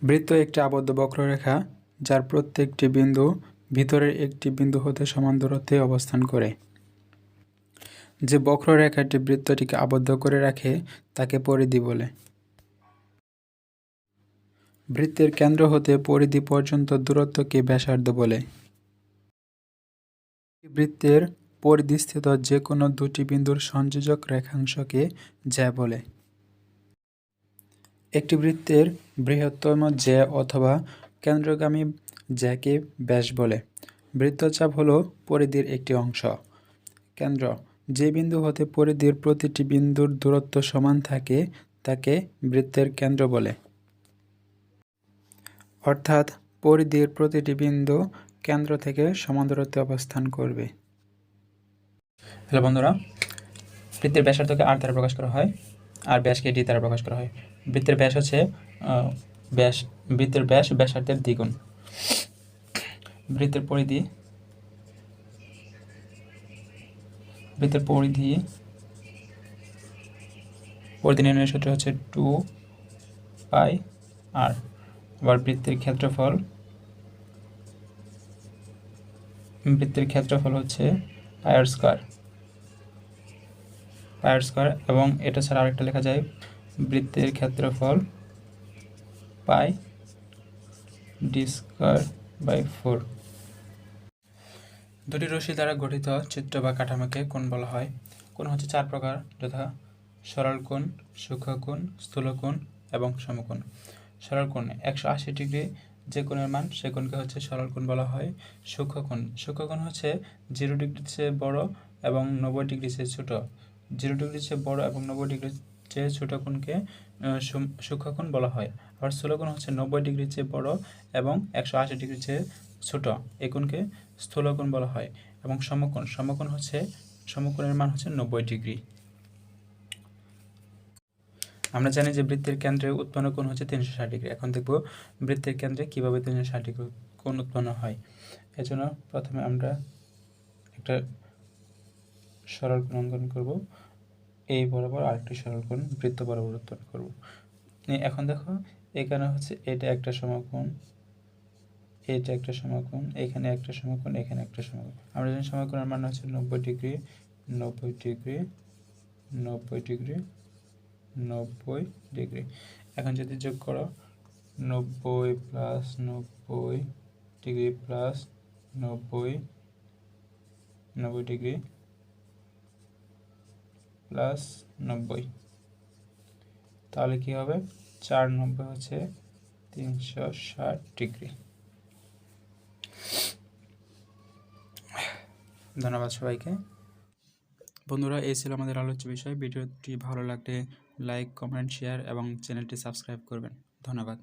বৃত্ত একটি আবদ্ধ বক্ররেখা যার প্রত্যেকটি বিন্দু ভিতরের একটি বিন্দু হতে সমান দূরত্বে অবস্থান করে। যে বক্ররেখাটি বৃত্তটিকে আবদ্ধ করে রাখে তাকে পরিধি বলে। বৃত্তের কেন্দ্র হতে পরিধি পর্যন্ত দূরত্বকে ব্যাসার্ধ বলে। বৃত্তের পরিধিস্থিত যে কোনো দুটি বিন্দুর সংযোজক রেখাংশকে জ্যা বলে। একটি বৃত্তের বৃহত্তম জ্যা অথবা কেন্দ্রগামী জ্যাকে ব্যাস বলে। বৃত্তচাপ হল পরিধির একটি অংশ। কেন্দ্র: যে বিন্দু হতে পরিধির প্রতিটি বিন্দুর দূরত্ব সমান থাকে তাকে বৃত্তের কেন্দ্র বলে। অর্থাৎ পরিধির প্রতিটি বিন্দু কেন্দ্র থেকে সমান দূরত্বে অবস্থান করবে। হ্যালো বন্ধুরা, বৃত্তের ব্যাসার্ধকে আর দ্বারা প্রকাশ করা হয় আর ব্যাসকে ডি দ্বারা প্রকাশ করা হয়। বৃত্তের ব্যাস হচ্ছে বৃত্তের ব্যাস ব্যাসার্ধের দ্বিগুণ। বৃত্তের পরিধি নির্ণয়ের সূত্র হচ্ছে 2πr। আবার বৃত্তের ক্ষেত্রফল হচ্ছে পাই স্কয়ার এবং এটা ছাড়া আরেকটা লেখা যায় বৃত্তের ক্ষেত্রফল পাই ডি স্কয়ার বাই 4। দুটি রশ্মি দ্বারা গঠিত চিত্র বা কাঠামোকে কোণ বলা হয়। কোণ হচ্ছে 4 প্রকার, যথা সরল কোণ, সূক্ষ্ম কোণ, স্থূল কোণ এবং সমকোণ। সরল কোণ 180 ডিগ্রি যে কোণের মান সে কোণকে হচ্ছে সরল কোণ বলা হয়। সূক্ষ্ম কোণ হচ্ছে 0 ডিগ্রির চেয়ে বড় এবং 90 ডিগ্রির চেয়ে ছোট। 0 ডিগ্রির চেয়ে বড় এবং 90 ডিগ্রির চেয়ে ছোট কোণকে সূক্ষ্ম কোণ বলা হয়। আবার স্থূল কোণ হচ্ছে 90 ডিগ্রির চেয়ে বড় এবং 180 ডিগ্রির চেয়ে ছোট, এই কোণকে স্থূল কোণ বলা হয়। এবং সমকোণের মান হচ্ছে 90 ডিগ্রি। আমরা জানি যে বৃত্তের কেন্দ্রে উৎপন্ন কোণ হচ্ছে 360 ডিগ্রি। এখন দেখব বৃত্তের কেন্দ্রে কিভাবে 360 ডিগ্রি কোণ উৎপন্ন হয়। এজন্য প্রথমে আমরা একটা সরল কোণ অঙ্কন করব। এই বরাবর আরেকটি সরল কোণ বৃত্ত বরাবর উৎপন্ন করব। এখন দেখো এখানে হচ্ছে এটা একটা সমকোণ, এটা একটা সমকোণ, এখানে একটা সমকোণ, এখানে একটা সমকোণ। আমরা জানি সমকোণের মান হচ্ছে 90 ডিগ্রি, 90 ডিগ্রি, 90 ডিগ্রি, 90 ডিগ্রি। এখন যদি যোগ করো 90 plus 90 degree plus 90 degree plus 90, তাহলে কি হবে? 490 হচ্ছে 360 ডিগ্রি। ধন্যবাদ সবাইকে। বন্ধুরা, এই ছিল আমাদের আলোচ্য বিষয়। ভিডিওটি ভালো লাগলে লাইক, কমেন্ট, শেয়ার এবং চ্যানেলটি সাবস্ক্রাইব করবেন। ধন্যবাদ।